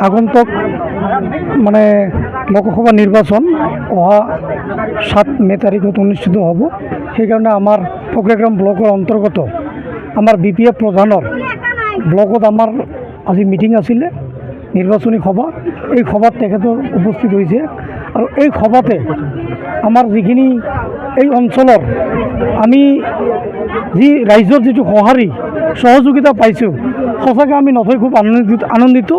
আগন্তুক মানে লোকসভা নিৰ্বাচন অহা 7 মে তাৰিখত অনুষ্ঠিত হ'ব। সেইকাৰণে আমাৰ ফকৰাগ্ৰাম ব্লকৰ অন্তৰ্গত আমাৰ বিপিএফ প্ৰধানৰ ব্লকত আমাৰ আজি মিটিং আছিলে, নিৰ্বাচনী সভা। এই সভাত তেখেতৰ উপস্থিত হৈছে আৰু এই সভাতে আমাৰ যিখিনি এই অঞ্চলৰ আমি যি ৰাইজৰ যিটো সহযোগিতা পাইছোঁ, সঁচাকৈ আমি নথৈ খুব আনন্দিত।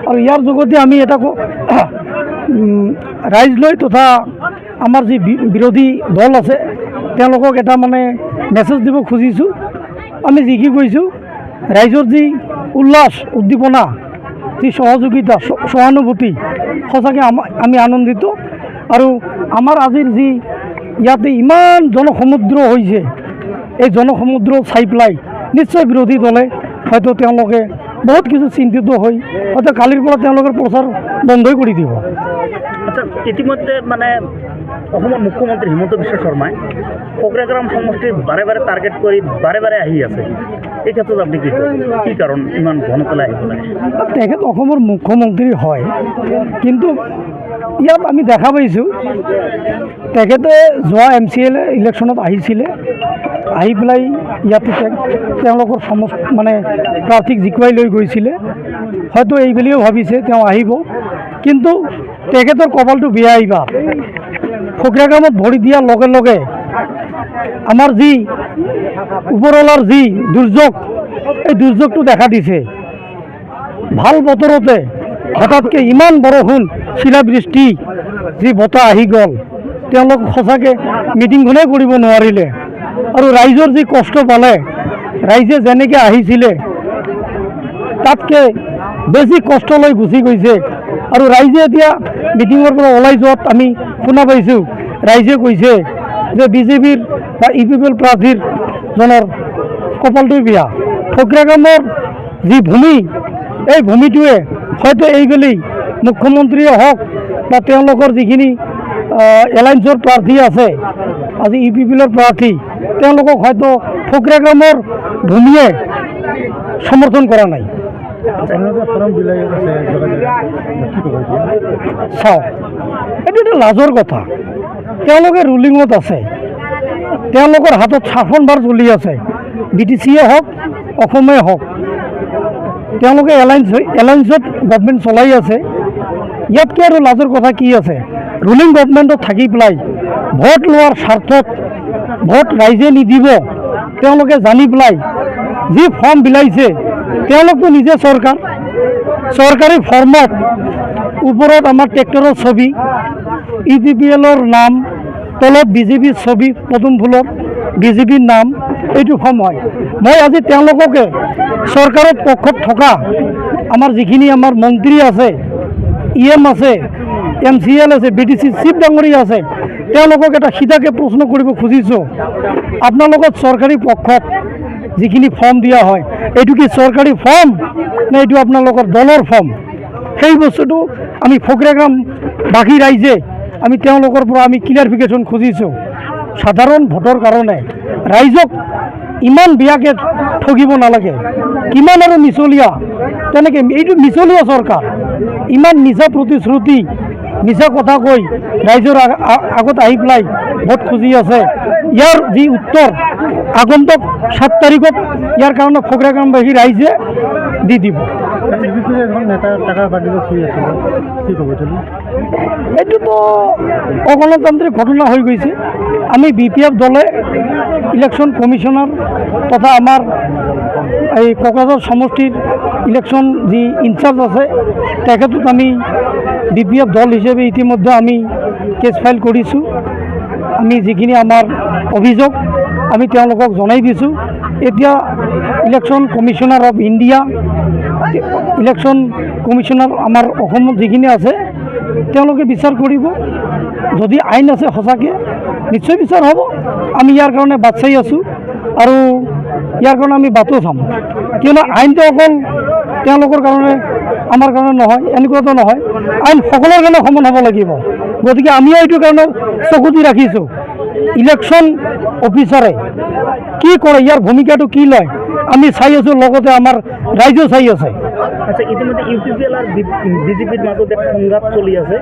আৰু ইয়াৰ যোগতে আমি এটা ৰাইজ লৈ তথা আমাৰ যি বিৰোধী দল আছে তেওঁলোকক এটা মানে মেছেজ দিব খুজিছোঁ। আমি যিকি কৈছোঁ, ৰাইজৰ যি উল্লাস উদ্দীপনা, যি সহযোগিতা সহানুভূতি, সঁচাকৈ আমি আনন্দিত। আৰু আমাৰ আজিৰ যি ইয়াতে ইমান জনসমুদ্ৰ হৈছে, এই জনসমুদ্ৰ চাই পেলাই নিশ্চয় বিৰোধী দলে হয়তো তেওঁলোকে বহুত কিছু চিন্তিত হৈ হয়তো কালিৰ পৰা তেওঁলোকৰ প্ৰচাৰ বন্ধই কৰি দিব। আচ্ছা, ইতিমধ্যে মানে অসমৰ মুখ্যমন্ত্ৰী হিমন্ত বিশ্ব শৰ্মাই ফকৰাগ্ৰাম সমষ্টি বাৰে বাৰে টাৰ্গেট কৰি বাৰে বাৰে আহি আছে। এই ক্ষেত্ৰত আপুনি কি কাৰণ ইমান ঘনতলাই আহিব লাগে? তেখেত অসমৰ মুখ্যমন্ত্ৰী হয়, কিন্তু ইয়াত আমি দেখা পাইছোঁ তেখেতে যোৱা MCL ইলেকশ্যনত আহিছিলে, আহি পেলাই ইয়াতে তেওঁলোকৰ মানে প্ৰাৰ্থীক জিকুৱাই লৈ গৈছিলে। হয়তো এইবুলিও ভাবিছে তেওঁ আহিব, কিন্তু তেখেতৰ কপালটো বেয়া। এইবাৰ ফকৰাগ্ৰামত ভৰি দিয়াৰ লগে লগে আমাৰ যি ওপৰৱালাৰ যি দুৰ্যোগ, এই দুৰ্যোগটো দেখা দিছে। ভাল বতৰতে হঠাৎকৈ ইমান বৰষুণ, শিলাবৃষ্টি, যি বতাহ আহি গ'ল, তেওঁলোক সঁচাকৈ মিটিংখনেই কৰিব নোৱাৰিলে। আৰু ৰাইজৰ যি কষ্ট পালে, ৰাইজে যেনেকৈ আহিছিলে তাতকৈ বেছি কষ্ট লৈ গুচি গৈছে। আৰু ৰাইজে এতিয়া মিটিঙৰ পৰা ওলাই যোৱাত আমি শুনা পাইছোঁ, ৰাইজে কৈছে যে বিজেপিৰ বা UPPL প্ৰাৰ্থীৰ জনৰ কপালটোৱে বেয়া। ফকৰাগ্ৰামৰ যি ভূমি, এই ভূমিটোৱে হয়তো এইবেলি মুখ্যমন্ত্ৰীয়ে হওক বা তেওঁলোকৰ যিখিনি এলায়েন্সৰ প্ৰাৰ্থী আছে, আজি UPPLৰ প্ৰাৰ্থী, তেওঁলোকক হয়তো ফকৰাগ্ৰামৰ ভূমিয়ে সমৰ্থন কৰা নাই। চাওক, এইটো এটা লাজৰ কথা। তেওঁলোকে ৰুলিঙত আছে, তেওঁলোকৰ হাতত শাসনভাৰ চলি আছে। BTCয়ে হওক, অসমে হওক, তেওঁলোকে এলায়েন্সত গভৰ্ণমেণ্ট চলাই আছে। ইয়াতকৈ আৰু লাজৰ কথা কি আছে? ৰুলিং গভৰ্ণমেণ্টত থাকি পেলাই ভোট লোৱাৰ স্বাৰ্থত ভোট ৰাইজে নিদিব, তেওঁলোকে জানি পেলাই যি ফৰ্ম বিলাইছে, তেওঁলোকতো নিজে চৰকাৰী ফৰ্মত ওপৰত আমাৰ ট্ৰেক্টৰৰ ছবি, UPPLৰ নাম, তলত BJPৰ ছবি, পদুম ফুলৰ BJPৰ নাম, এইটো ফৰ্ম হয়। মই আজি তেওঁলোককে চৰকাৰৰ পক্ষত থকা আমাৰ যিখিনি আমাৰ মন্ত্ৰী আছে, EM আছে, MCL আছে, BDC চিফ ডাঙৰীয়া আছে, তেওঁলোকক এটা সিধাকে প্ৰশ্ন কৰিব খুজিছোঁ, আপোনালোকৰ চৰকাৰী পক্ষত যিখিনি ফৰ্ম দিয়া হয়, এইটো কি চৰকাৰী ফৰ্ম নে এইটো আপোনালোকৰ দলৰ ফৰ্ম? সেই বস্তুটো আমি ফকৰাগ্ৰামবাসী ৰাইজে আমি তেওঁলোকৰ পৰা আমি ক্লিয়াৰিফিকেশ্যন খুজিছোঁ। সাধাৰণ ভোটৰ কাৰণে ৰাইজক ইমান বেয়াকৈ ঠগিব নালাগে। কিমান আৰু মিছলীয়া, তেনেকৈ এইটো মিছলীয়া চৰকাৰ, ইমান মিছা প্ৰতিশ্ৰুতি, মিছা কথা কৈ ৰাইজৰ আগত আহি পেলাই ভোট খুজি আছে। ইয়াৰ যি উত্তৰ আগন্তুক 7 তাৰিখত ইয়াৰ কাৰণে ফকৰাগ্ৰামবাসী ৰাইজে দি দিব। এইটোতো অগণতান্ত্ৰিক ঘটনা হৈ গৈছে। আমি BPF দলে ইলেকশ্যন কমিশনাৰ তথা আমাৰ এই কোকৰাঝাৰ সমষ্টিৰ ইলেকশ্যন যি ইনচাৰ্জ আছে, তেখেতক আমি BPF দল হিচাপে ইতিমধ্যে আমি কেছ ফাইল কৰিছোঁ। আমি যিখিনি আমাৰ অভিযোগ আমি তেওঁলোকক জনাই দিছোঁ। এতিয়া election commissioner of India, election commissioner আমাৰ অসমত যিখিনি আছে, তেওঁলোকে বিচাৰ কৰিব। যদি আইন আছে সঁচাকৈ নিশ্চয় বিচাৰ হ'ব। আমি ইয়াৰ কাৰণে বাট চাই আছোঁ আৰু ইয়াৰ কাৰণে আমি বাটো চাম। কিয়নো আইনটো অকল তেওঁলোকৰ কাৰণে, আমাৰ কাৰণে নহয়, এনেকুৱাতো নহয়। আইন সকলোৰ কাৰণে সমান হ'ব লাগিব। গতিকে আমিও এইটো কাৰণে চকু দি ৰাখিছোঁ, ইলেকশ্যন অফিচাৰে কি কৰে, ইয়াৰ ভূমিকাটো কি লয়, আমি চাই আছোঁ, লগতে আমাৰ ৰাইজেও চাই আছে। আচ্ছা, ইতিমধ্যে ইউপিপিএল আর বিজেপির মাজত এক সংঘাত চলি আছে,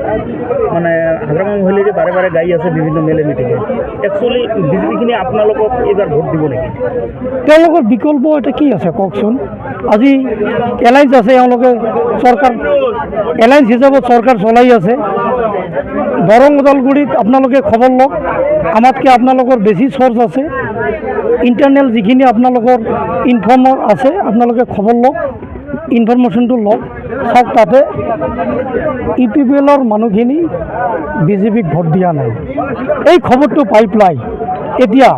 মানে হাগ্রামা মহিলা যে বারে বারে গাই আছে বিভিন্ন মেলে মিটিংয়ে। একচুয়ালি বিজেপিখিনি আপোনালোকক এইবাৰ ভোট দিব নেকি? তেওঁলোকৰ বিকল্প এটা কি আছে কওকচোন? আজি এলায়েন্স আছে, এওঁলোকে চৰকাৰ এলায়েন্স হিচাপত চৰকাৰ চলাই আছে। দৰং ওদালগুৰিত আপোনালোকে খবৰ লওক, আমাতকৈ আপোনালোকৰ বেছি চ'ৰ্চ আছে। ইণ্টাৰনেল যিখিনি আপোনালোকৰ ইনফৰ্মাৰ আছে, আপোনালোকে খবৰ লওক, ইনফৰমেশ্যনটো লওক, চাওক তাতে ইউপিপিএলৰ মানুহখিনি বিজেপিক ভোট দিয়া নাই। এই খবৰটো পাই পেলাই এতিয়া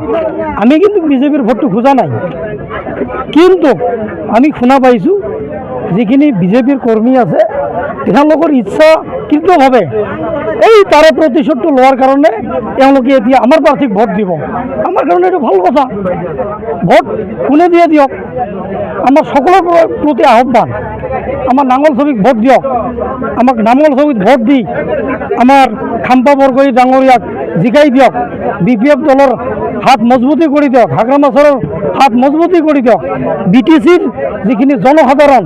আমি কিন্তু বিজেপিৰ ভোটটো খোজা নাই, কিন্তু আমি শুনা পাইছোঁ যিখিনি বিজেপিৰ কৰ্মী আছে তেওঁলোকৰ ইচ্ছাকৃতভাৱে এই তাৰে প্ৰতিশোধটো লোৱাৰ কাৰণে তেওঁলোকে এতিয়া আমাৰ প্ৰাৰ্থীক ভোট দিব। আমাৰ কাৰণে এইটো ভাল কথা। ভোট কোনে দিয়ে দিয়ক, আমাৰ সকলোৰে প্ৰতি আহ্বান, আমাৰ নাঙল ছবিক ভোট দিয়ক। আমাক নাঙল ছবিত ভোট দি আমাৰ খাম্পা বৰগোহাঁই ডাঙৰীয়াক জিকাই দিয়ক। BPF দলৰ হাত মজবুতি কৰি দিয়ক, হাগ্ৰামা চৰৰ হাত মজবুতি কৰি দিয়ক। BTCৰ যিখিনি জনসাধাৰণ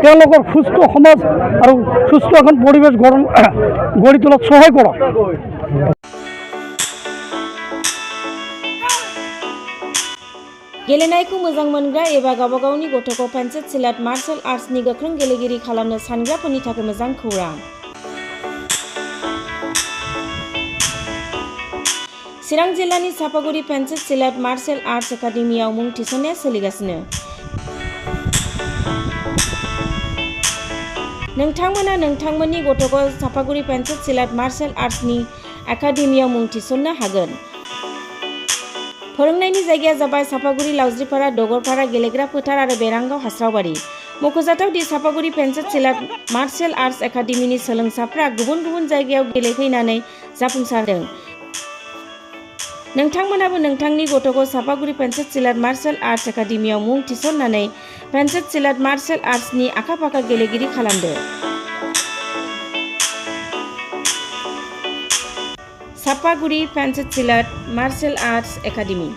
তেওঁলোকৰ সুস্থ সমাজ আৰু সুস্থ এখন পৰিৱেশ গঢ়ি তোলাত সহায় কৰক। गेलेनायखौ मोजां मोनग्रा एबा गावबा गावनि गथ'खौ पेन्सिल सिलाट मार्शल आर्ट्सनि गोख्रों गेलेगिरि खालामनो सानग्राफोरनि थाखाय मोजां खौरां। चिरां जिल्लानि सापागुरि पेन्सिल सिलाट मार्शल आर्ट्स एकाडेमियाव मुं थिसननाया सोलिगासिनो। नोंथांमोना नोंथांमोननि गथ'खौ सापागुरि पेन्सिल सिलाट मार्शल आर्ट्सनि एकाडेमियाव मुं थिसननो हागोन। फोरोंनायनि जायगाया जाबाय सापागुरि लावज्रिपारा डगरपारा गेलेग्रा फोथार आरो बेरांगाव हास्रावबारि। मख'जाथाव दि सापागुरि पेन्सिल सिलाट मार्शल आर्ट्स एकाडेमिनि सोलोंसाफ्रा गुबुन गुबुन जायगायाव गेलेहैनानै जाफुंसारदों। नोंथांमोनाबो नोंथांनि गथ'खौ सापागुरि पेन्सिल सिलाट मार्शल आर्ट्स एकाडेमियाव मुं थिसननानै पेन्सिल सिलाट मार्शल आर्ट्सनि आखा-फाखा गेलेगिरि खालामदो। Sapaguri pencil सिलाट martial arts academy.